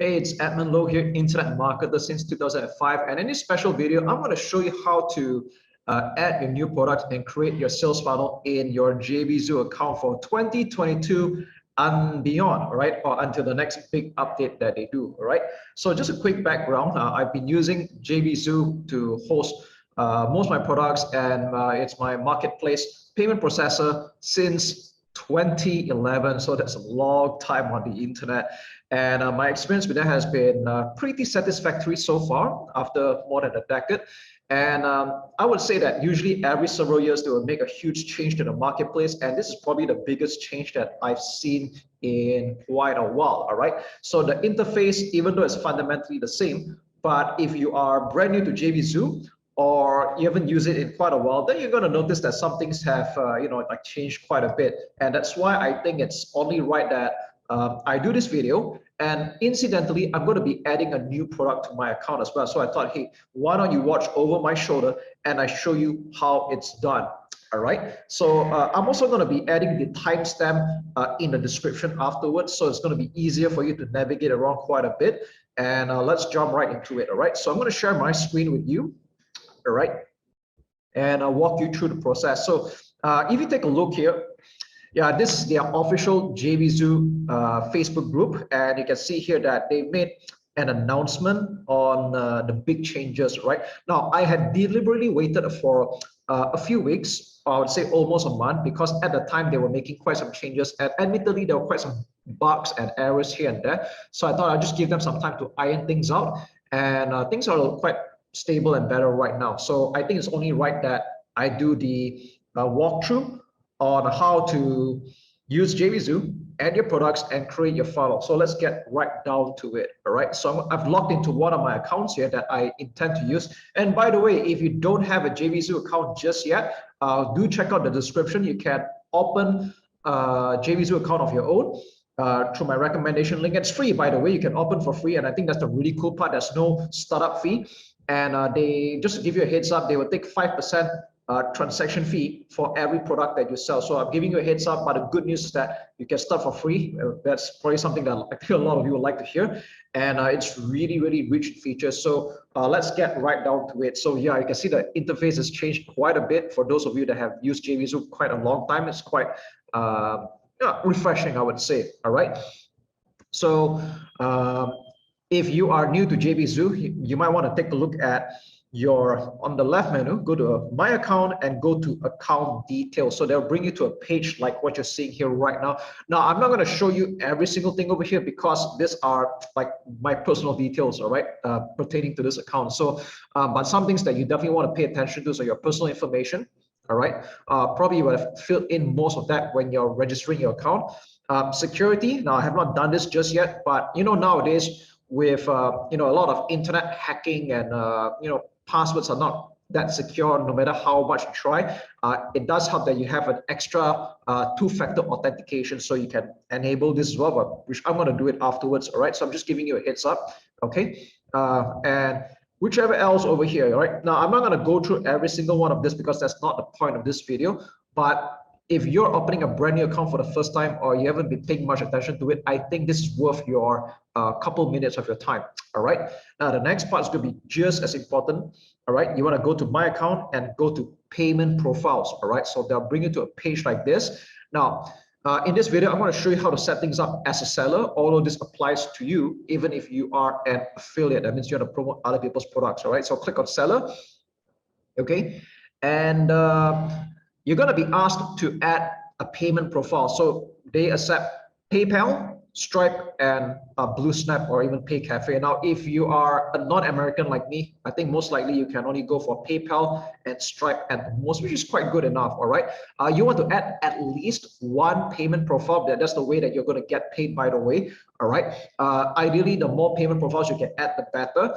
Hey, it's Edmund Low here, internet marketer since 2005. And in this special video, I'm going to show you how to add your new product and create your sales funnel in your JVZoo account for 2022 and beyond, all right? Or until the next big update that they do, all right? So just a quick background. I've been using JVZoo to host most of my products, and it's my marketplace payment processor since 2011. So that's a long time on the internet. And my experience with that has been pretty satisfactory so far after more than a decade. And I would say that usually every several years, they will make a huge change to the marketplace. And this is probably the biggest change that I've seen in quite a while, all right? So the interface, even though it's fundamentally the same, but if you are brand new to JVZoo, or you haven't used it in quite a while, then you're going to notice that some things have, like changed quite a bit. And that's why I think it's only right that I do this video. And incidentally, I'm going to be adding a new product to my account as well. So I thought, hey, why don't you watch over my shoulder and I show you how it's done. All right. So I'm also going to be adding the timestamp in the description afterwards. So it's going to be easier for you to navigate around quite a bit. And let's jump right into it. All right. So I'm going to share my screen with you. All right. And I'll walk you through the process. So if you take a look here, yeah, this is their official JVZoo Facebook group, and you can see here that they made an announcement on the big changes. Right now, I had deliberately waited for a few weeks, I would say almost a month, because at the time they were making quite some changes, and admittedly there were quite some bugs and errors here and there. So I thought I'd just give them some time to iron things out, and things are quite stable and better right now. So I think it's only right that I do the walkthrough on how to use JVZoo, add your products, and create your funnel. So let's get right down to it, all right? So I've logged into one of my accounts here that I intend to use. And by the way, if you don't have a JVZoo account just yet, do check out the description. You can open a JVZoo account of your own through my recommendation link. It's free, by the way. You can open for free, and I think that's the really cool part. There's no startup fee. And they, just to give you a heads up, they will take 5% transaction fee for every product that you sell. So I'm giving you a heads up, but the good news is that you can start for free. That's probably something that I think a lot of you would like to hear. And it's really, really rich features. So let's get right down to it. So yeah, you can see the interface has changed quite a bit. For those of you that have used JVZoo quite a long time, it's quite refreshing, I would say. All right. So if you are new to JVZoo, you might want to take a look at on the left menu, go to my account and go to account details. So they'll bring you to a page like what you're seeing here right now. Now, I'm not going to show you every single thing over here because these are like my personal details, all right, pertaining to this account. So, but some things that you definitely want to pay attention to, so your personal information, all right. Probably you would have filled in most of that when you're registering your account. Security. Now, I have not done this just yet, but nowadays with a lot of internet hacking and passwords are not that secure no matter how much you try. It does help that you have an extra two-factor authentication, so you can enable this as well, which I'm going to do it afterwards. All right, so I'm just giving you a heads up. Okay, and whichever else over here. All right, now I'm not going to go through every single one of this because that's not the point of this video. But if you're opening a brand new account for the first time, or you haven't been paying much attention to it, I think this is worth your couple minutes of your time. All right. Now the next part is going to be just as important. All right. You want to go to my account and go to payment profiles. All right. So they'll bring you to a page like this. Now, in this video, I'm going to show you how to set things up as a seller. Although this applies to you, even if you are an affiliate. That means you want to promote other people's products. All right. So click on seller. Okay. And you're going to be asked to add a payment profile. So they accept PayPal, Stripe, and Blue Snap, or even PayCafe. Now, if you are a non-American like me, I think most likely you can only go for PayPal and Stripe at the most, which is quite good enough. All right. You want to add at least one payment profile. That's the way that you're going to get paid, by the way. All right. Ideally, the more payment profiles you can add, the better.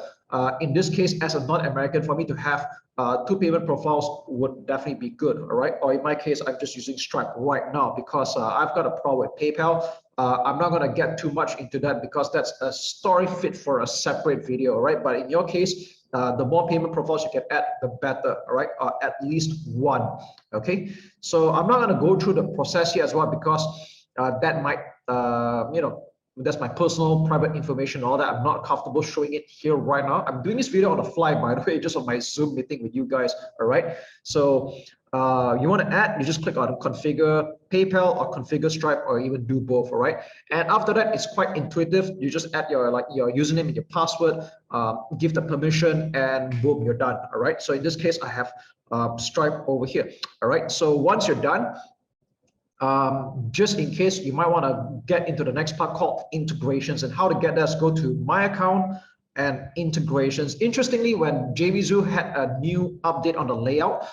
In this case, as a non-American, for me to have two payment profiles would definitely be good. All right. Or in my case, I'm just using Stripe right now because I've got a problem with PayPal. I'm not going to get too much into that because that's a story fit for a separate video. All right. But in your case, the more payment profiles you can add, the better. All right. At least one. Okay. So I'm not going to go through the process here as well because that might, that's my personal private information, all that. I'm not comfortable showing it here right now. I'm doing this video on the fly, by the way, just on my Zoom meeting with you guys. All right. So you want to add, you just click on configure PayPal or configure Stripe, or even do both. All right. And after that, it's quite intuitive. You just add your username and your password, give the permission, and boom, you're done. All right. So in this case, I have Stripe over here. All right. So once you're done, just in case, you might want to get into the next part called integrations. And how to get that is go to my account and integrations. Interestingly, when JVZoo had a new update on the layout,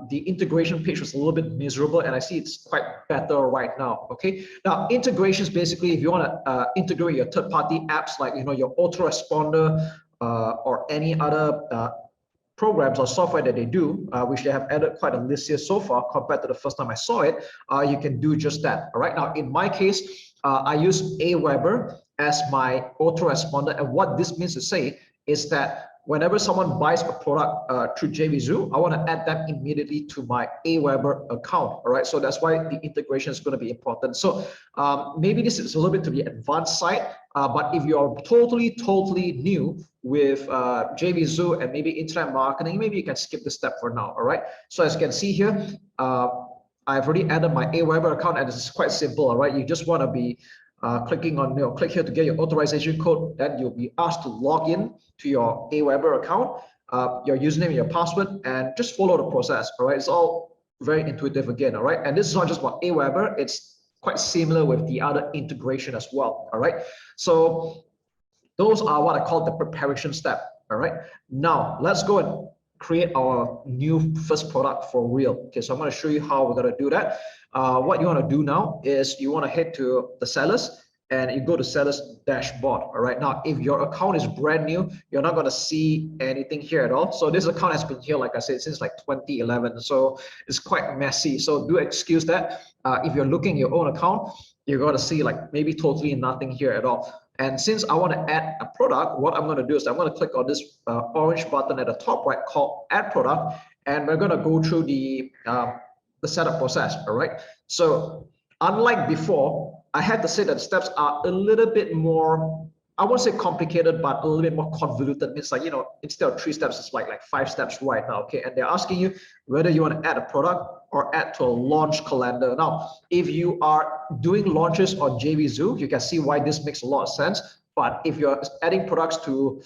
the integration page was a little bit miserable, and I see it's quite better right now. Okay, now integrations, basically if you want to integrate your third-party apps like your Autoresponder or any other programs or software that they do, which they have added quite a list here so far compared to the first time I saw it, you can do just that. All right, now in my case, I use Aweber as my autoresponder, and what this means to say is that whenever someone buys a product through JVZoo, I want to add them immediately to my Aweber account. All right, so that's why the integration is going to be important. So maybe this is a little bit to the advanced side, but if you are totally new with JVZoo and maybe internet marketing, maybe you can skip this step for now. All right, so as you can see here, I've already added my Aweber account, and it's quite simple. All right, you just want to be clicking on click here to get your authorization code. Then you'll be asked to log in to your Aweber account, your username and your password, and just follow the process. All right, it's all very intuitive again. All right, and this is not just about Aweber, it's quite similar with the other integration as well. All right, so those are what I call the preparation step. All right, now let's go and create our new first product for real. Okay, so I'm going to show you how we're going to do that. What you want to do now is you want to head to the sellers and you go to sellers dashboard. All right, now if your account is brand new, you're not going to see anything here at all. So this account has been here, like I said, since like 2011, so it's quite messy, so do excuse that. If you're looking at your own account, you're going to see like maybe totally nothing here at all. And since I want to add a product, what I'm going to do is I'm going to click on this orange button at the top right called add product, and we're going to go through the setup process. All right, so unlike before, I had to say that steps are a little bit more, I won't say complicated, but a little bit more convoluted. It's like, instead of 3 steps, it's like 5 steps right now. Okay, and they're asking you whether you want to add a product or add to a launch calendar. Now, if you are doing launches on JVZoo, you can see why this makes a lot of sense. But if you're adding products to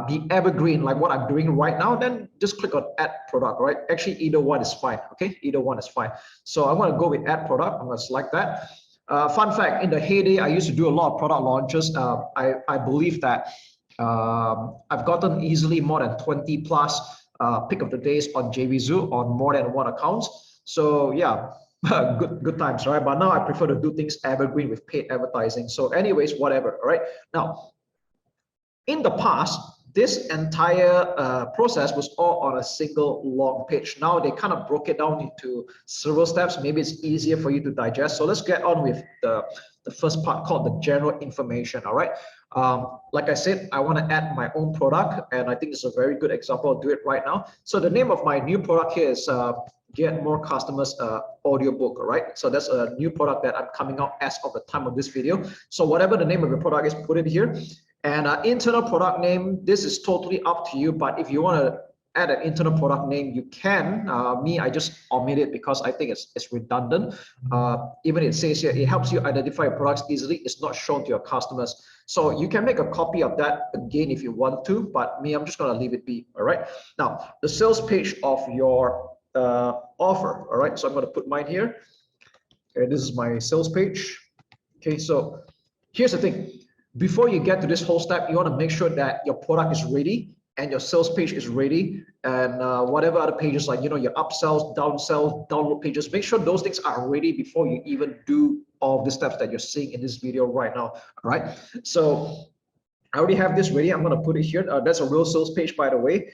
be evergreen, like what I'm doing right now, then just click on add product. Right, actually either one is fine. Okay, either one is fine. So I'm going to go with add product. I'm going to select that. Fun fact, in the heyday, I used to do a lot of product launches. I believe that I've gotten easily more than 20 plus pick of the days on JVZoo on more than one account. So yeah, good times, right? But now I prefer to do things evergreen with paid advertising. So anyways, whatever. All right, now in the past, this entire process was all on a single long page. Now they kind of broke it down into several steps. Maybe it's easier for you to digest. So let's get on with the first part called the general information. All right, like I said, I want to add my own product, and I think it's a very good example. I'll do it right now. So the name of my new product here is Get More Customers audiobook. All right, so that's a new product that I'm coming out as of the time of this video. So whatever the name of your product is, put it here. And internal product name, this is totally up to you, but if you want to add an internal product name, you can. I just omit it because I think it's redundant. Even it says here, it helps you identify your products easily. It's not shown to your customers. So you can make a copy of that again if you want to, but I'm just going to leave it be. All right. Now, the sales page of your offer. All right. So I'm going to put mine here. Okay, this is my sales page. Okay, so here's the thing. Before you get to this whole step, you want to make sure that your product is ready and your sales page is ready, and whatever other pages like your upsells, downsells, download pages, make sure those things are ready before you even do all the steps that you're seeing in this video right now. All right, so I already have this ready. I'm going to put it here. That's a real sales page, by the way.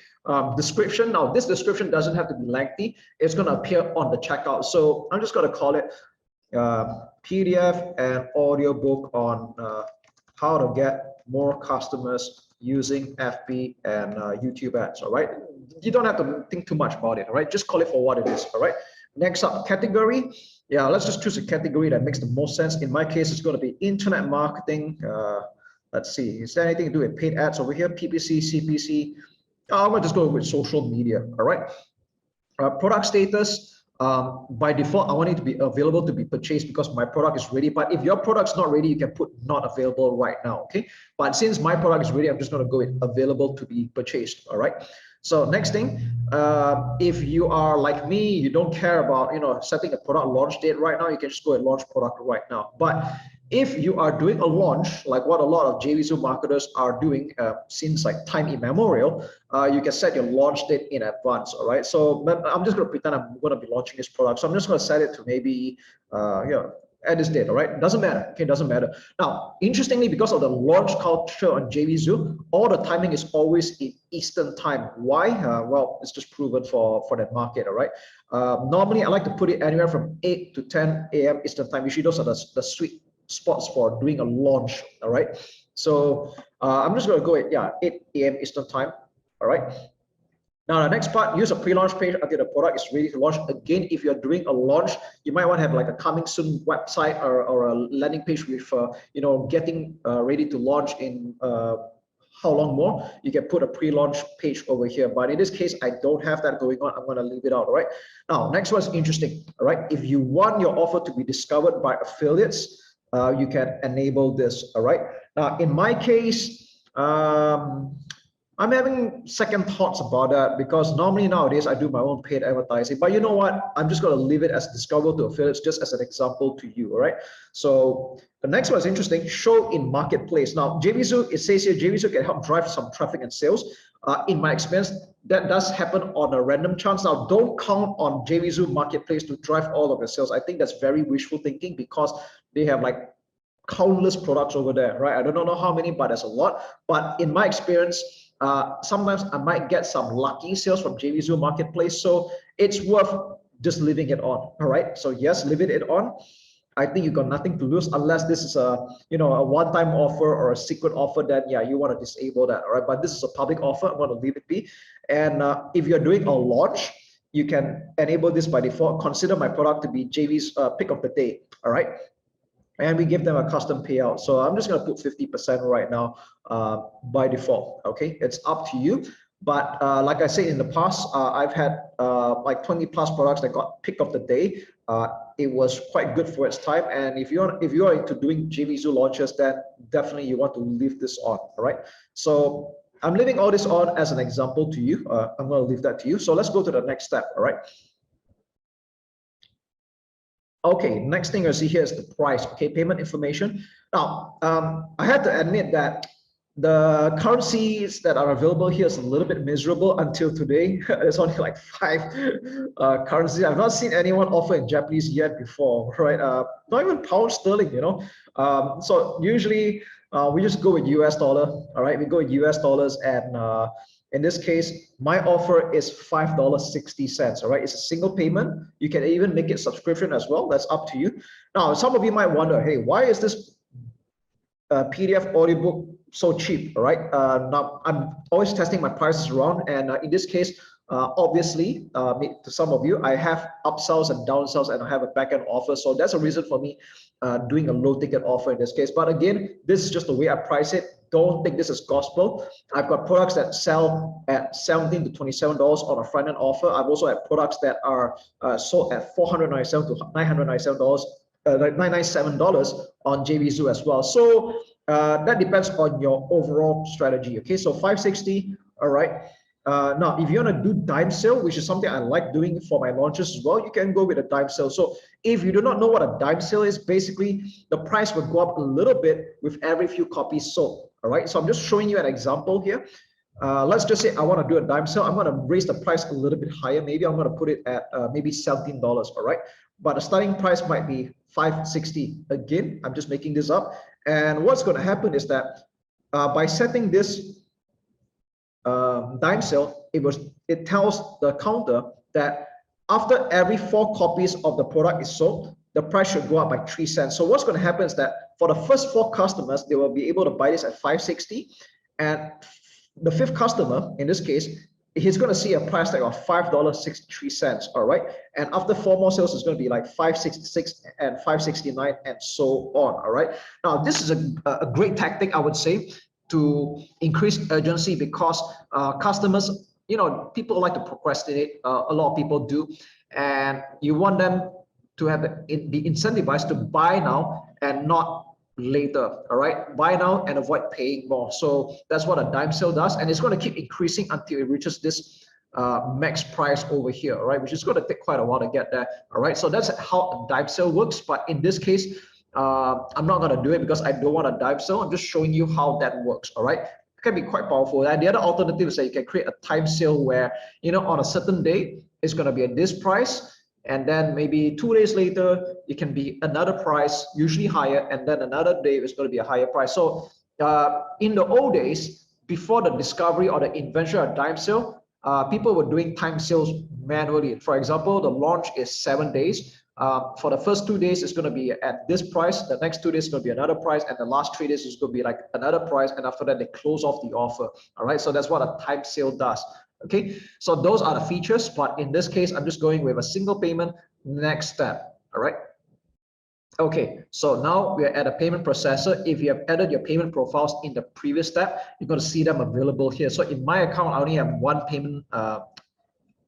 Description. Now, this description doesn't have to be lengthy. It's going to appear on the checkout. So I'm just going to call it PDF and audiobook on how to get more customers using FB and YouTube ads. All right, you don't have to think too much about it. All right, just call it for what it is. All right, next up, category. Yeah, let's just choose a category that makes the most sense. In my case, it's going to be internet marketing. Let's see, is there anything to do with paid ads over here? PPC, CPC. I'm going to just go with social media. All right. Product status. By default, I want it to be available to be purchased because my product is ready. But if your product's not ready, you can put not available right now. Okay. But since my product is ready, I'm just going to go with available to be purchased. All right. So next thing, if you are like me, you don't care about setting a product launch date right now, you can just go and launch product right now. But if you are doing a launch, like what a lot of JVZoo marketers are doing since like time immemorial, you can set your launch date in advance. All right. So I'm just going to pretend I'm going to be launching this product. So I'm just going to set it to maybe at this date. All right. Doesn't matter. Okay. Doesn't matter. Now, interestingly, because of the launch culture on JVZoo, all the timing is always in Eastern time. Why? Well, it's just proven for that market. All right. Normally, I like to put it anywhere from 8 to 10 a.m. Eastern time. Usually, those are the sweet spots for doing a launch. All right. So I'm just going to go at 8 a.m. Eastern time. All right. Now, the next part, use a pre-launch page until the product is ready to launch. Again, if you're doing a launch, you might want to have like a coming soon website or a landing page with, getting ready to launch in how long more. You can put a pre-launch page over here. But in this case, I don't have that going on. I'm going to leave it out. All right. Now, next one is interesting. All right. If you want your offer to be discovered by affiliates, you can enable this. All right. Now, in my case, I'm having second thoughts about that because normally nowadays I do my own paid advertising, but you know what? I'm just going to leave it as discoverable to affiliates just as an example to you. All right. So the next one is interesting. Show in marketplace. Now, JVZoo, it says here, JVZoo can help drive some traffic and sales. In my experience, that does happen on a random chance. Now, don't count on JVZoo marketplace to drive all of your sales. I think that's very wishful thinking because they have like countless products over there, right? I don't know how many, but there's a lot. But in my experience, sometimes I might get some lucky sales from JVZoo marketplace. So it's worth just leaving it on. All right. So yes, leaving it on. I think you got nothing to lose unless this is a one-time offer or a secret offer. Then yeah, you want to disable that. All right. But this is a public offer. I'm going to leave it be. And if you're doing a launch, you can enable this by default. Consider my product to be JV's pick of the day. All right. And we give them a custom payout. So I'm just going to put 50% right now by default. Okay, it's up to you. But like I said in the past, I've had like 20 plus products that got pick of the day. It was quite good for its time. And if you are into doing JVZoo launches, then definitely you want to leave this on. All right. So I'm leaving all this on as an example to you. I'm going to leave that to you. So let's go to the next step. All right. Okay, next thing you see here is the price. Okay, payment information. Now, I have to admit that the currencies that are available here is a little bit miserable until today. There's only like 5 currencies. I've not seen anyone offer in Japanese yet before, right? Not even pound sterling, So usually we just go with US dollar. All right, we go with US dollars, and in this case, my offer is $5.60. All right, it's a single payment. You can even make it subscription as well. That's up to you. Now, some of you might wonder, hey, why is this PDF audiobook so cheap? All right. Now I'm always testing my prices around, and in this case, obviously, to some of you, I have upsells and downsells, and I have a backend offer. So that's a reason for me doing a low ticket offer in this case. But again, this is just the way I price it. Don't take this as gospel. I've got products that sell at $17 to $27 on a front end offer. I've also had products that are sold at $497 to $997. $997 on JVZoo as well. So that depends on your overall strategy. Okay, so 560. All right. Now, if you want to do dime sale, which is something I like doing for my launches as well, you can go with a dime sale. So if you do not know what a dime sale is, basically the price will go up a little bit with every few copies sold. All right. So I'm just showing you an example here. Let's just say I want to do a dime sale. I'm going to raise the price a little bit higher. Maybe I'm going to put it at maybe $17. All right. But the starting price might be $560. Again, I'm just making this up. And what's going to happen is that by setting this dime sale, it tells the counter that after every 4 copies of the product is sold, the price should go up by 3 cents. So what's going to happen is that for the first 4 customers, they will be able to buy this at $560, and the 5th customer, in this case, he's going to see a price tag of $5.63. All right, and after 4 more sales, it's going to be like 566 and 569 and so on. All right, now this is a great tactic, I would say, to increase urgency, because customers, people like to procrastinate. A lot of people do, and you want them to be incentivized to buy now and not later. All right, buy now and avoid paying more. So that's what a dime sale does, and it's going to keep increasing until it reaches this max price over here. All right, which is going to take quite a while to get there. All right, so that's how a dime sale works. But in this case, I'm not going to do it because I don't want a dime sale. I'm just showing you how that works. All right, it can be quite powerful. And the other alternative is that you can create a time sale where, on a certain day it's going to be at this price, and then maybe 2 days later it can be another price, usually higher, and then another day it's going to be a higher price. So in the old days, before the discovery or the invention of dime sale, people were doing time sales manually. For example, the launch is 7 days. For the first 2 days, it's going to be at this price. The next 2 days is going to be another price, and the last 3 days is going to be like another price. And after that, they close off the offer. All right, so that's what a time sale does. Okay, so those are the features, but in this case, I'm just going with a single payment. Next step. All right. Okay, so now we're at a payment processor. If you have added your payment profiles in the previous step, you're going to see them available here. So in my account, I only have one payment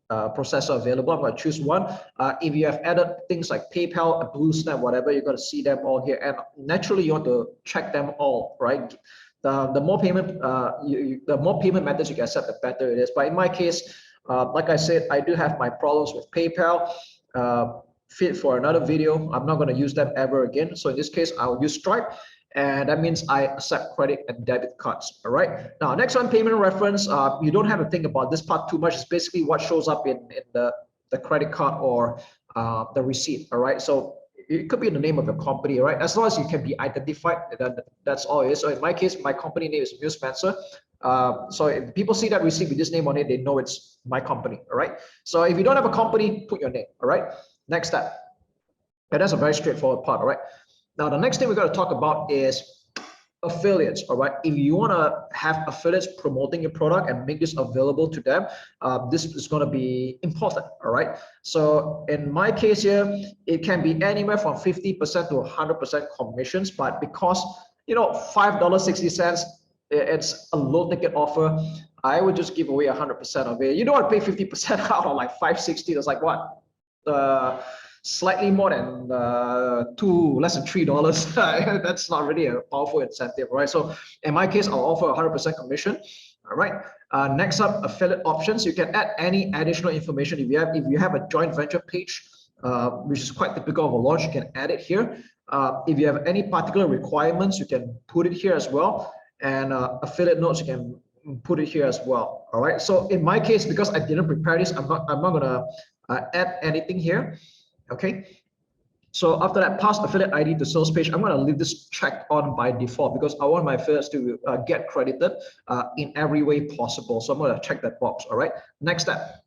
processor available. I'm going to choose one. If you have added things like PayPal, BlueSnap, whatever, you're going to see them all here. And naturally, you want to check them all, right? The more payment methods you can accept, the better it is. But in my case, like I said, I do have my problems with PayPal. Fit for another video. I'm not going to use them ever again. So in this case, I'll use Stripe, and that means I accept credit and debit cards. All right. Now, next one, payment reference. You don't have to think about this part too much. It's basically what shows up in the credit card or the receipt. All right. So it could be in the name of your company, right? As long as you can be identified, that's all it is. So in my case, my company name is Misc. So if people see that receipt with this name on it, they know it's my company. All right. So if you don't have a company, put your name. All right. Next step. And that's a very straightforward part. All right. Now, the next thing we're going to talk about is affiliates. All right. If you want to have affiliates promoting your product and make this available to them, this is going to be important. All right. So in my case here, it can be anywhere from 50% to 100% commissions, but because $5.60, it's a low ticket offer, I would just give away 100% of it. You don't want to pay 50% out of like $5.60. That's like what? Slightly more than less than $3. That's not really a powerful incentive, right? So in my case, I'll offer 100% commission. All right. Next up, affiliate options. You can add any additional information. If you have a joint venture page, which is quite typical of a launch, you can add it here. If you have any particular requirements, you can put it here as well. And affiliate notes, you can put it here as well. All right. So in my case, because I didn't prepare this, I'm not gonna add anything here. Okay, so after that, pass affiliate ID to sales page. I'm going to leave this checked on by default because I want my affiliates to get credited in every way possible. So I'm going to check that box. All right, next step.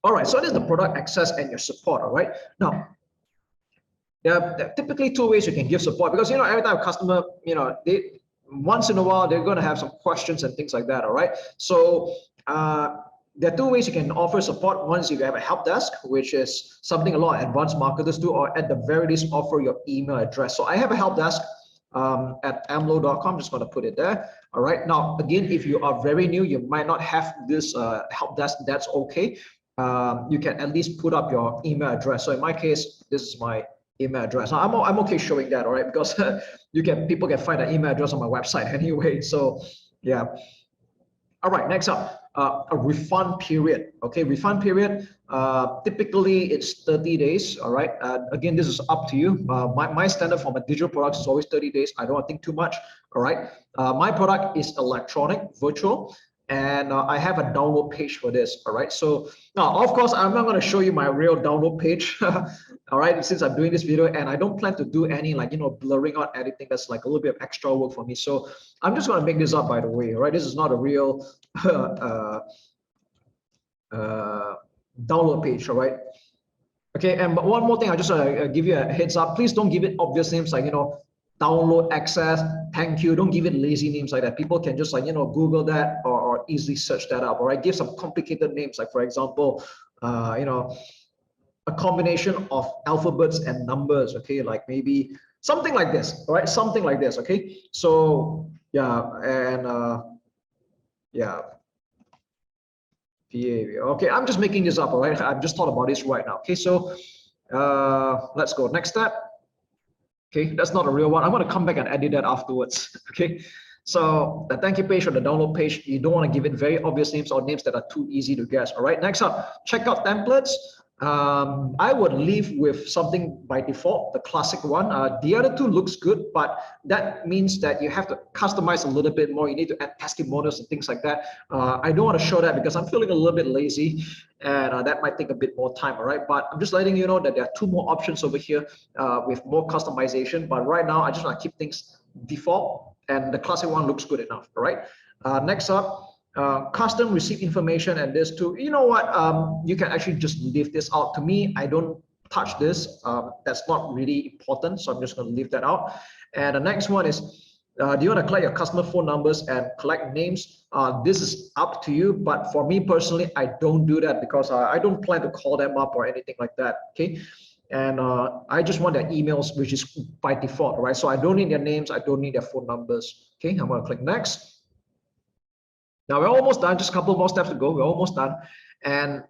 All right, so this is the product access and your support. All right, now there are typically 2 ways you can give support, because every time a customer, they once in a while they're going to have some questions and things like that. All right, so there are 2 ways you can offer support. One is you have a help desk, which is something a lot of advanced marketers do, or at the very least offer your email address. So I have a help desk at amlo.com. Just going to put it there. All right. Now, again, if you are very new, you might not have this help desk. That's okay. You can at least put up your email address. So in my case, this is my email address. Now, I'm okay showing that, all right, because people can find an email address on my website anyway. So yeah. All right, next up, a refund period. Okay, refund period, typically it's 30 days, all right? Again, this is up to you. My standard for my digital products is always 30 days. I don't want to think too much, all right? My product is electronic, virtual, and I have a download page for this, all right? So now, of course, I'm not going to show you my real download page, all right, since I'm doing this video, and I don't plan to do any blurring out editing. That's like a little bit of extra work for me. So I'm just going to make this up, by the way, all right? This is not a real download page, all right? Okay, and one more thing, I just give you a heads up. Please don't give it obvious names like download access, thank you. Don't give it lazy names like that. People can just like, Google that or easily search that up. All right, give some complicated names, like for example, a combination of alphabets and numbers. Okay, like maybe something like this. All right, something like this. Okay, so yeah, and yeah. Okay, I'm just making this up. All right, I've just thought about this right now. Okay, so let's go next step. Okay, that's not a real one. I'm going to come back and edit that afterwards. Okay, so the thank you page or the download page, you don't want to give it very obvious names or names that are too easy to guess. All right, next up, checkout templates. I would leave with something by default, the classic one. The other two looks good, but that means that you have to customize a little bit more. You need to add testimonials and things like that. I don't want to show that because I'm feeling a little bit lazy, and that might take a bit more time. All right, but I'm just letting you know that there are two more options over here with more customization. But right now, I just want to keep things default, and the classic one looks good enough. All right, next up. Custom receipt information, and this too. You know what? You can actually just leave this out. To me, I don't touch this. That's not really important, so I'm just going to leave that out. And the next one is, do you want to collect your customer phone numbers and collect names? This is up to you, but for me personally, I don't do that because I don't plan to call them up or anything like that. Okay. And I just want their emails, which is by default, right? So I don't need their names, I don't need their phone numbers. Okay, I'm going to click next. Now we're almost done, just a couple more steps to go. We're almost done. And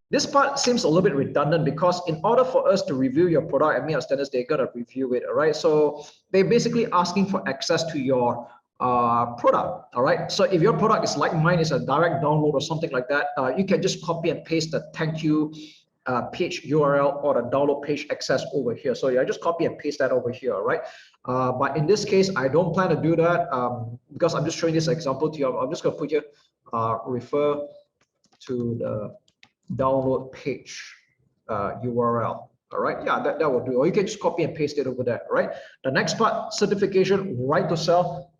this part seems a little bit redundant because in order for us to review your product at Misc Standards, they're gonna review it, all right? So they're basically asking for access to your product, all right? So if your product is like mine, is a direct download or something like that, you can just copy and paste the thank you page URL or the download page access over here. So yeah, just copy and paste that over here, all right? But in this case, I don't plan to do that because I'm just showing this example to you. I'm just going to put here, refer to the download page URL. All right, yeah, that will do. Or you can just copy and paste it over there, right? The next part, certification, right to sell.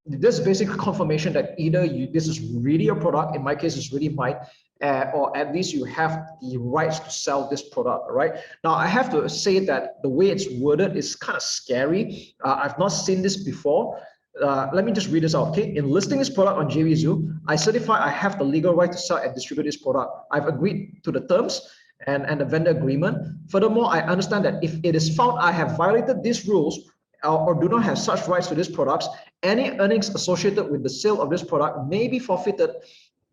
This is basically confirmation that either this is really your product, in my case, it's really mine, or at least you have the rights to sell this product, right? Now, I have to say that the way it's worded is kind of scary. I've not seen this before. Let me just read this out, okay? In listing this product on JVZoo, I certify I have the legal right to sell and distribute this product. I've agreed to the terms and the vendor agreement. Furthermore, I understand that if it is found I have violated these rules or do not have such rights to these products, any earnings associated with the sale of this product may be forfeited,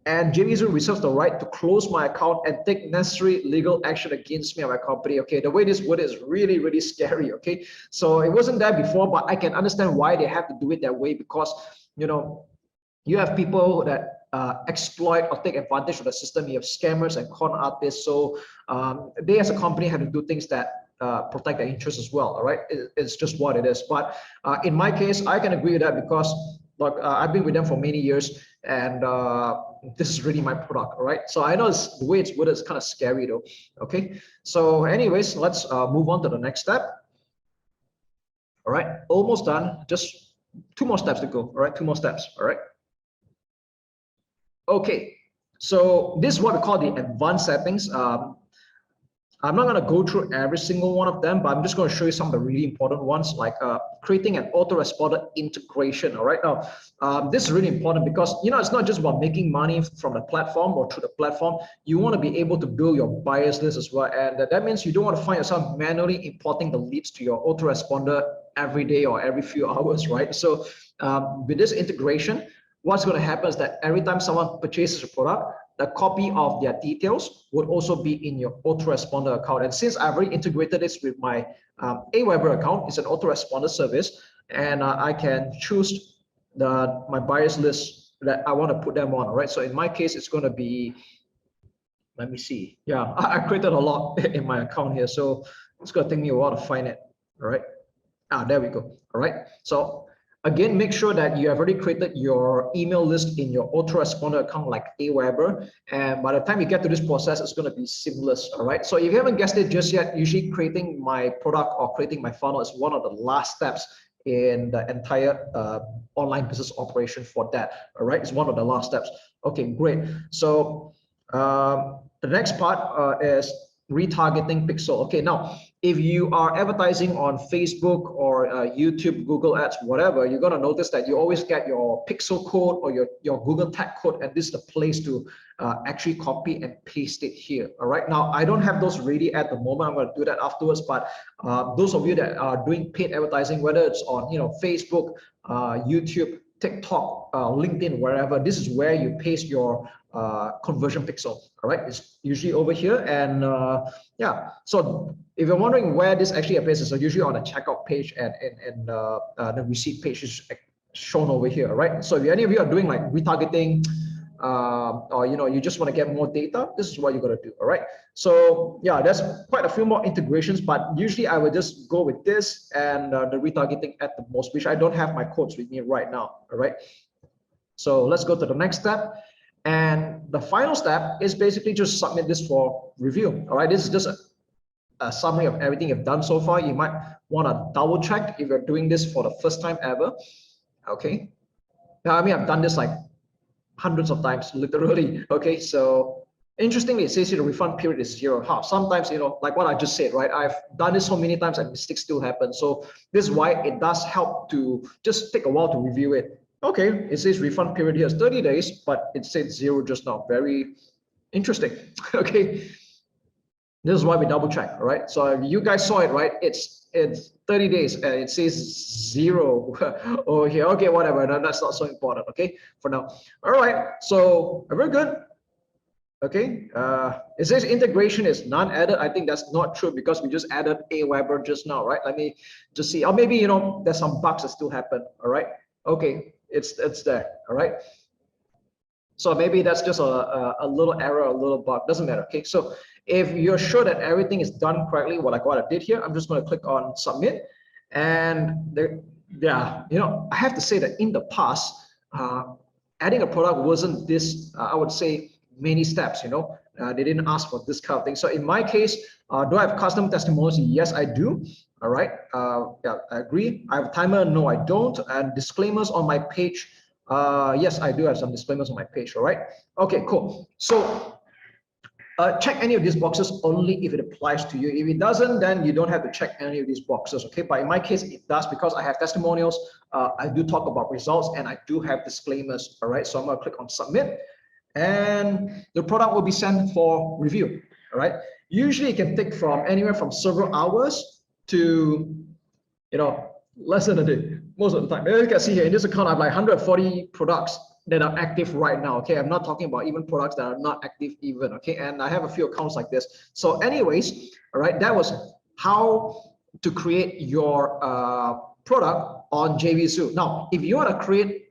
and JVZoo reserves the right to close my account and take necessary legal action against me and my company. Okay, the way this word is really, really scary. Okay, so it wasn't there before, but I can understand why they have to do it that way because, you have people that exploit or take advantage of the system. You have scammers and con artists. So they as a company have to do things that protect their interests as well. All right, it's just what it is. But in my case, I can agree with that because look, I've been with them for many years, and this is really my product. All right, so I know the way it's worded is kind of scary though. Okay, so anyways, let's move on to the next step. All right, almost done. Just 2 more steps to go. All right, 2 more steps. All right. Okay, so this is what we call the advanced settings. I'm not going to go through every single one of them, but I'm just going to show you some of the really important ones, like creating an autoresponder integration. All right, now this is really important because it's not just about making money from the platform or through the platform. You want to be able to build your buyers list as well, and that means you don't want to find yourself manually importing the leads to your autoresponder every day or every few hours, right? So with this integration, what's going to happen is that every time someone purchases a product, the copy of their details would also be in your autoresponder account. And since I've already integrated this with my Aweber account, it's an autoresponder service, and I can choose my buyers list that I want to put them on, right? So in my case, it's going to be, let me see. Yeah, I created a lot in my account here, so it's going to take me a while to find it. All right. There we go. All right. So again, make sure that you have already created your email list in your autoresponder account like Aweber, and by the time you get to this process, it's going to be seamless. All right. So if you haven't guessed it just yet, usually creating my product or creating my funnel is one of the last steps in the entire online business operation for that. All right, it's one of the last steps. Okay, great. So the next part is retargeting pixel. Okay, now if you are advertising on Facebook or YouTube, Google Ads, whatever, you're gonna notice that you always get your pixel code or your Google tag code, and this is the place to actually copy and paste it here. All right, now I don't have those ready at the moment. I'm gonna do that afterwards. But those of you that are doing paid advertising, whether it's on Facebook, YouTube, TikTok, LinkedIn, wherever, this is where you paste your conversion pixel. All right, it's usually over here. And yeah, so if you're wondering where this actually appears, it's usually on the checkout page and the receipt page is shown over here. All right, so if any of you are doing like retargeting, or you just want to get more data, this is what you're going to do. All right, so yeah, there's quite a few more integrations, but usually I would just go with this and the retargeting at the most, which I don't have my codes with me right now. All right, so let's go to the next step. And the final step is basically just submit this for review. All right, this is just a summary of everything you've done so far. You might want to double check if you're doing this for the first time ever. Okay, now I mean, I've done this like hundreds of times, literally. Okay, so interestingly, it says here the refund period is 0. How sometimes, like what I just said, right? I've done this so many times and mistakes still happen. So this is why it does help to just take a while to review it. Okay, it says refund period here is 30 days, but it said 0 just now. Very interesting. Okay, this is why we double check. All right, so you guys saw it, right? It's 30 days and it says 0 over here. Okay, whatever, that's not so important. Okay, for now. All right, so very good. Okay, it says integration is none added. I think that's not true because we just added Aweber just now, right? Let me just see. Or maybe there's some bugs that still happen. All right, okay, it's there. All right, so maybe that's just a little error, a little bug, doesn't matter. Okay, so if you're sure that everything is done correctly, what I did here, I'm just going to click on submit. And I have to say that in the past, adding a product wasn't this, I would say, many steps. They didn't ask for this kind of thing. So in my case, do I have custom testimonials? Yes, I do. All right, yeah, I agree. I have a timer. No, I don't. And disclaimers on my page. Yes, I do have some disclaimers on my page. All right, okay, cool. So check any of these boxes only if it applies to you. If it doesn't, then you don't have to check any of these boxes. Okay, but in my case, it does because I have testimonials. I do talk about results and I do have disclaimers. All right, so I'm going to click on submit. And the product will be sent for review. All right, usually it can take from anywhere from several hours to less than a day most of the time. As you can see here in this account, I have like 140 products that are active right now. Okay, I'm not talking about even products that are not active even. Okay, and I have a few accounts like this. So anyways, all right, that was how to create your product on JVZoo. Now if you want to create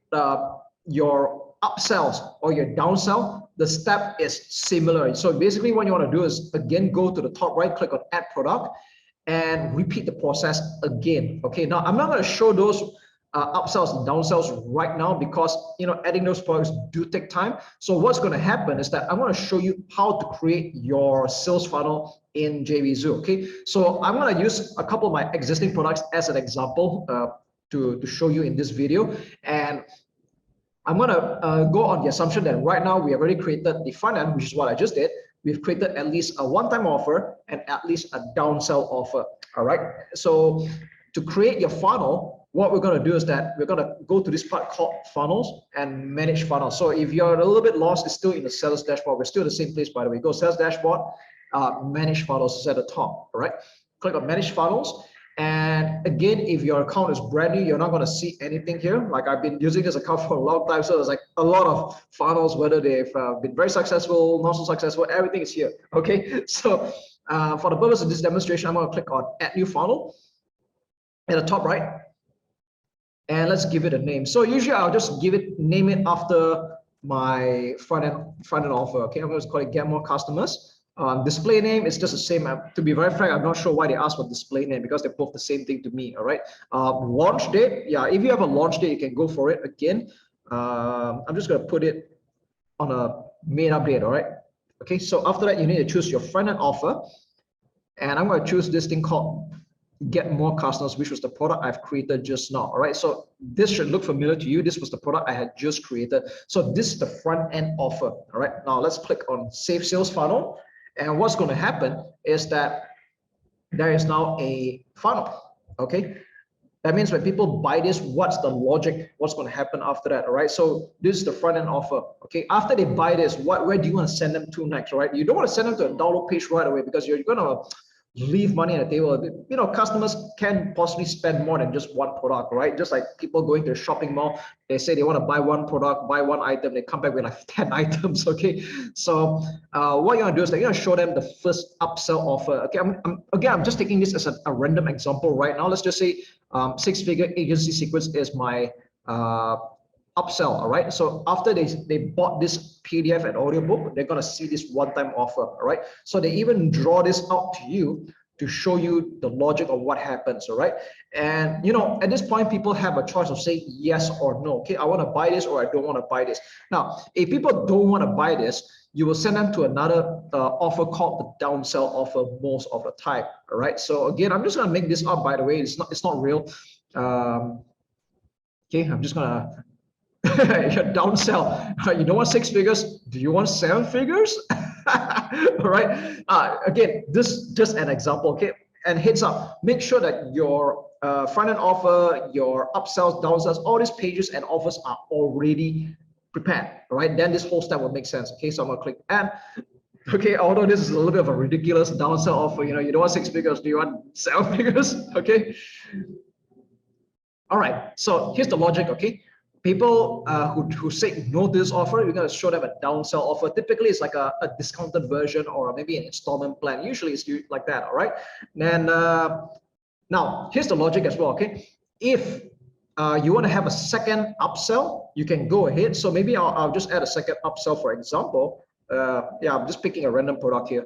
your upsells or your downsell, the step is similar. So basically what you want to do is again go to the top right, click on add product and repeat the process again. Okay, now I'm not going to show those upsells and downsells right now because adding those products do take time. So what's going to happen is that I'm going to show you how to create your sales funnel in JVZoo. Okay, so I'm going to use a couple of my existing products as an example to show you in this video. And I'm going to go on the assumption that right now we have already created the front end, which is what I just did. We've created at least a one-time offer and at least a downsell offer. All right. So to create your funnel, what we're going to do is that we're going to go to this part called funnels and manage funnels. So if you're a little bit lost, it's still in the sales dashboard. We're still in the same place, by the way. Go sales dashboard, manage funnels is at the top. All right. Click on manage funnels. And again, if your account is brand new, you're not going to see anything here. Like I've been using this account for a long time. So there's like a lot of funnels, whether they've been very successful, not so successful, everything is here. Okay. So for the purpose of this demonstration, I'm going to click on add new funnel at the top right. And let's give it a name. So usually I'll just name it after my front end offer. Okay. I'm going to call it get more customers. Display name is just the same. To be very frank, I'm not sure why they asked for display name because they're both the same thing to me. All right. Launch date. Yeah, if you have a launch date, you can go for it again. I'm just going to put it on a made up date. All right. Okay. So after that, you need to choose your front end offer. And I'm going to choose this thing called get more customers, which was the product I've created just now. All right. So this should look familiar to you. This was the product I had just created. So this is the front end offer. All right. Now let's click on save sales funnel. And what's going to happen is that there is now a funnel, okay? That means when people buy this, what's the logic? What's going to happen after that, all right? So this is the front end offer, okay? After they buy this, where do you want to send them to next, right? You don't want to send them to a download page right away because you're going to leave money on the table. You know, customers can possibly spend more than just one product, right? Just like people going to a shopping mall, they say they want to buy one product, buy one item, they come back with like 10 items, okay? So what you want to do is like, you know, show them the first upsell offer, okay? I'm just taking this as a random example right now. Let's just say six-figure agency secrets is my upsell, all right? So after they bought this PDF and audiobook, they're gonna see this one-time offer, all right? So they even draw this out to you to show you the logic of what happens, all right? And you know, at this point, people have a choice of saying yes or no. Okay, I want to buy this or I don't want to buy this. Now, if people don't want to buy this, you will send them to another offer called the downsell offer most of the time, all right? So again, I'm just gonna make this up, by the way. It's not real. Okay, I'm just gonna downsell. You don't want 6 figures? Do you want 7 figures? All right. Again, this just an example. Okay. And heads up, make sure that your front end offer, your upsells, downsells, all these pages and offers are already prepared. All right. Then this whole step will make sense. Okay. So I'm gonna click add. Okay. Although this is a little bit of a ridiculous downsell offer, you know, you don't want 6 figures. Do you want 7 figures? Okay. All right. So here's the logic. Okay. People who say no to this offer, you're going to show them a downsell offer. Typically, it's like a discounted version or maybe an installment plan. Usually, it's like that, all right? And now, here's the logic as well, okay? If you want to have a second upsell, you can go ahead. So maybe I'll just add a second upsell, for example. Yeah, I'm just picking a random product here,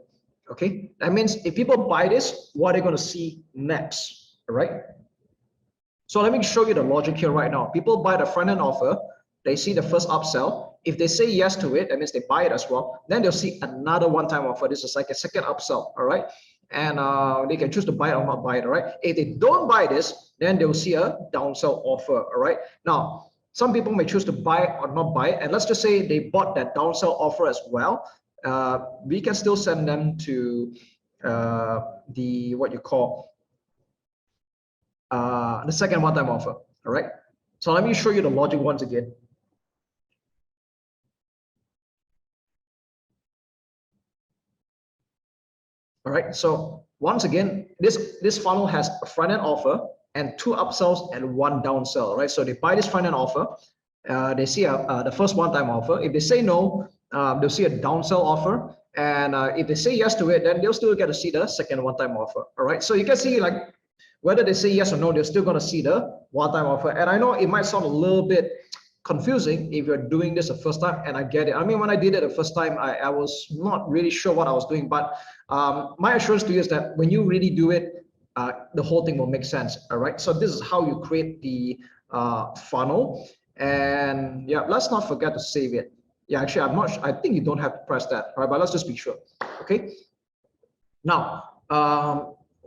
okay? That means if people buy this, what are they going to see next, all right? So let me show you the logic here right now. People buy the front end offer, they see the first upsell. If they say yes to it, that means they buy it as well. Then they'll see another one-time offer. This is like a second upsell, all right? And they can choose to buy it or not buy it, all right? If they don't buy this, then they'll see a downsell offer, all right? Now, some people may choose to buy it or not buy it. And let's just say they bought that downsell offer as well. We can still send them to the, what you call, the second one-time offer, all right? So let me show you the logic once again. All right, so once again, this funnel has a front-end offer and 2 upsells and 1 downsell, right? So they buy this front-end offer, they see the first one-time offer. If they say no, they'll see a downsell offer. And if they say yes to it, then they'll still get to see the second one-time offer, all right? So you can see like, whether they say yes or no, they're still going to see the one-time offer. And I know it might sound a little bit confusing if you're doing this the first time, and I get it. I mean, when I did it the first time, I was not really sure what I was doing, but my assurance to you is that when you really do it, the whole thing will make sense, all right? So this is how you create the funnel. And yeah, let's not forget to save it. Yeah, actually, I think you don't have to press that, all right? But let's just be sure, okay? Now,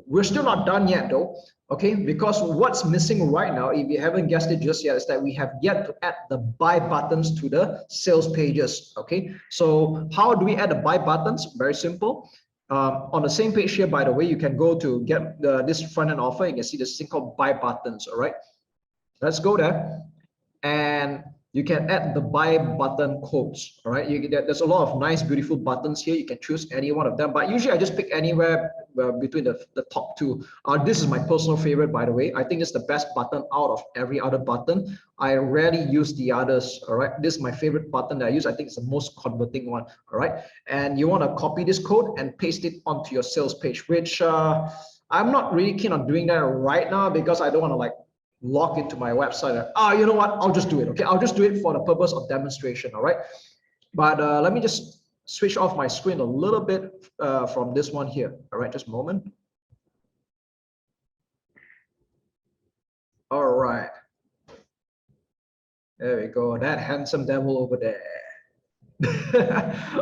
we're still not done yet though, okay? Because what's missing right now, if you haven't guessed it just yet, is that we have yet to add the buy buttons to the sales pages, okay? So how do we add the buy buttons? Very simple. On the same page here, by the way, you can go to get this front end offer. You can see this thing called buy buttons, all right? Let's go there. And you can add the buy button codes, all right? There's a lot of nice, beautiful buttons here. You can choose any one of them, but usually I just pick anywhere between the top 2. This is my personal favorite, by the way. I think it's the best button out of every other button. I rarely use the others, all right? This is my favorite button that I use. I think it's the most converting one, all right? And you want to copy this code and paste it onto your sales page, which I'm not really keen on doing that right now because I don't want to like log into my website. You know what? I'll just do it. Okay, I'll just do it for the purpose of demonstration. All right. But let me just switch off my screen a little bit from this one here. All right, just a moment. All right. There we go. That handsome devil over there.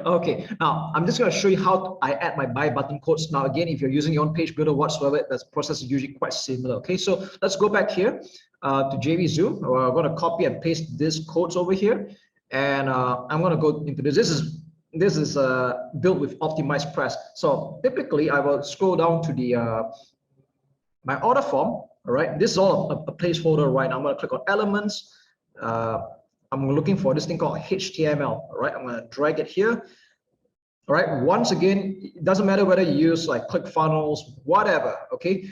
Okay, now I'm just going to show you how I add my buy button codes. Now again, if you're using your own page builder whatsoever, that process is usually quite similar. Okay, so let's go back here to JVZoo. We're going to copy and paste these codes over here, and I'm going to go into this. This is this is built with OptimizePress. So typically I will scroll down to the my order form. All right, this is all a placeholder, right? I'm going to click on elements. I'm looking for this thing called HTML. All right, I'm going to drag it here. All right, once again, it doesn't matter whether you use like ClickFunnels, whatever. Okay,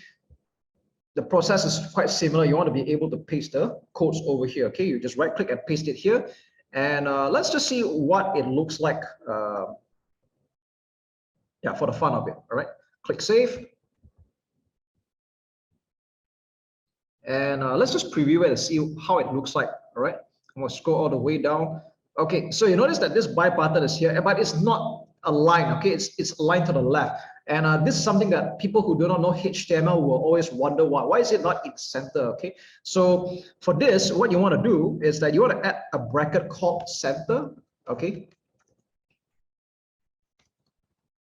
the process is quite similar. You want to be able to paste the codes over here. Okay, you just right click and paste it here. And let's just see what it looks like. Yeah, for the fun of it. All right, click save. And let's just preview it and see how it looks like. All right, I'm going to scroll all the way down. Okay, so you notice that this buy button is here, but it's not aligned. Okay, it's aligned to the left. And this is something that people who do not know HTML will always wonder why. Why is it not in the center? Okay, so for this, what you want to do is that you want to add a bracket called center. Okay.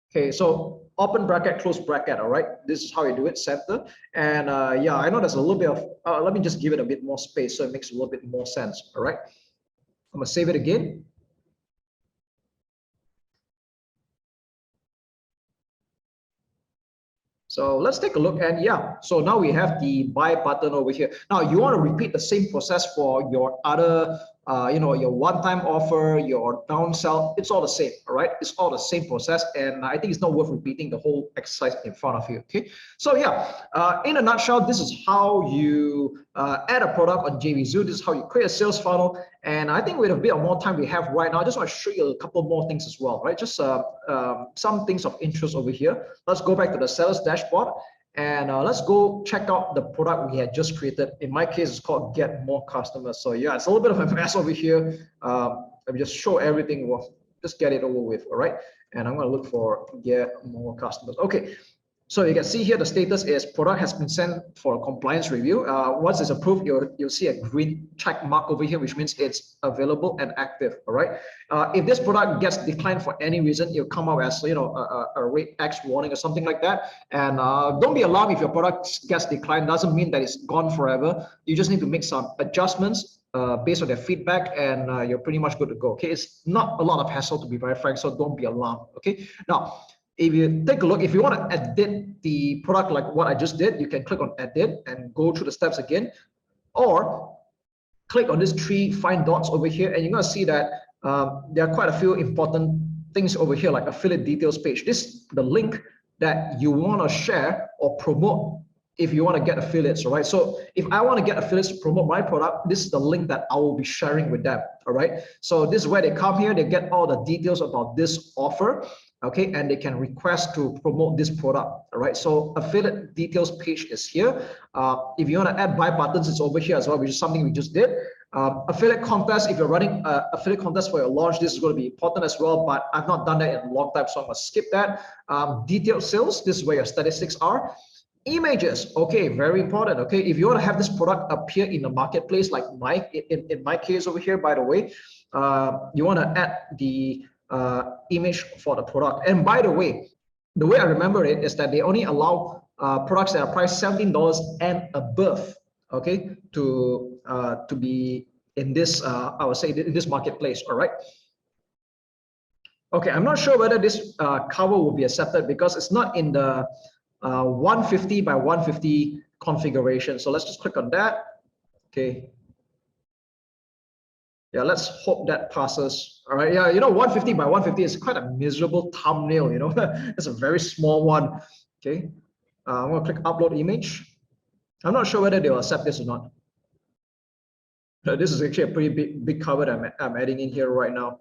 Okay, so open bracket, close bracket. All right, this is how you do it, center. And yeah, I know there's a little bit of. Let me just give it a bit more space so it makes a little bit more sense. All right, I'm gonna save it again. So let's take a look, and yeah, so now we have the buy button over here. Now you want to repeat the same process for your other, you know, your one-time offer, your downsell. It's all the same, all right? It's all the same process, and I think it's not worth repeating the whole exercise in front of you. Okay, so yeah, in a nutshell, this is how you add a product on JVZoo. This is how you create a sales funnel, and I think with a bit of more time we have right now, I just want to show you a couple more things as well, right? Just some things of interest over here. Let's go back to the seller's dashboard, and let's go check out the product we had just created. In my case, it's called Get More Customers. So yeah, it's a little bit of a mess over here. Let me just show everything. Well, just get it over with, all right? And I'm going to look for Get More Customers. Okay. So you can see here the status is product has been sent for a compliance review. Once it's approved, you'll see a green check mark over here, which means it's available and active. All right. If this product gets declined for any reason, it'll come out as, you know, a red X warning or something like that. And don't be alarmed if your product gets declined. Doesn't mean that it's gone forever. You just need to make some adjustments based on their feedback, and you're pretty much good to go. Okay, it's not a lot of hassle, to be very frank, so don't be alarmed. Okay, now if you take a look, if you want to edit the product like what I just did, you can click on edit and go through the steps again, or click on these three fine dots over here, and you're going to see that there are quite a few important things over here, like affiliate details page. This is the link that you want to share or promote if you want to get affiliates, all right? So if I want to get affiliates to promote my product, this is the link that I will be sharing with them, all right? So this is where they come here, they get all the details about this offer, okay? And they can request to promote this product, all right? So affiliate details page is here. If you want to add buy buttons, it's over here as well, which is something we just did. Affiliate contest, if you're running affiliate contest for your launch, this is going to be important as well, but I've not done that in a long time, so I'm going to skip that. Detailed sales, this is where your statistics are. Images, okay, very important. Okay, if you want to have this product appear in the marketplace, like in my case over here, by the way, you want to add the image for the product. And by the way I remember it is that they only allow products that are priced $17 and above, okay, to be in this I would say in this marketplace. All right. Okay, I'm not sure whether this cover will be accepted because it's not in the 150 by 150 configuration. So let's just click on that. Okay. Yeah, let's hope that passes. All right. Yeah, you know, 150 by 150 is quite a miserable thumbnail, you know. It's a very small one. Okay. I'm going to click upload image. I'm not sure whether they'll accept this or not. This is actually a pretty big cover that I'm adding in here right now.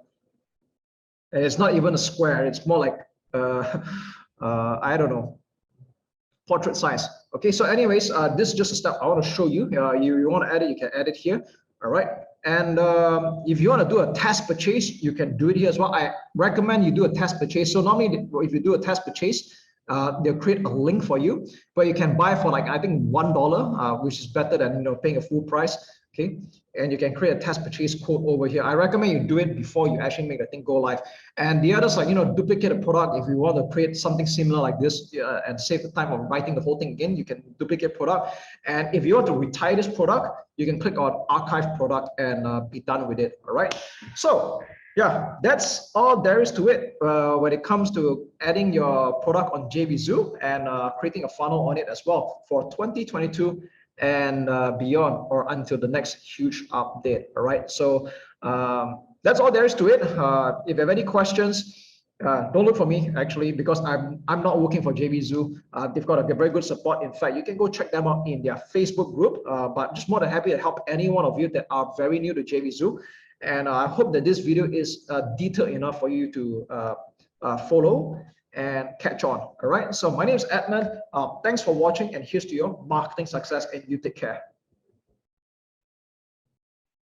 And it's not even a square. It's more like, I don't know, portrait size. Okay, so anyways, this is just a step I want to show you. You want to add it, you can add it here. All right. And if you want to do a test purchase, you can do it here as well. I recommend you do a test purchase. So normally if you do a test purchase, they'll create a link for you, but you can buy for like, I think $1, which is better than, you know, paying a full price. Okay, and you can create a test purchase code over here. I recommend you do it before you actually make the thing go live. And the other side, you know, duplicate a product. If you want to create something similar like this and save the time of writing the whole thing again, you can duplicate product. And if you want to retire this product, you can click on archive product and be done with it. All right. So Yeah, that's all there is to it when it comes to adding your product on JVZoo and creating a funnel on it as well for 2022 and beyond, or until the next huge update. All right, so that's all there is to it. If you have any questions, don't look for me actually, because I'm not working for JVZoo. They've got a very good support. In fact, you can go check them out in their Facebook group. But just more than happy to help any one of you that are very new to JVZoo. And I hope that this video is detailed enough for you to follow and catch on. All right. So my name is Edmund. Thanks for watching, and here's to your marketing success, and you take care.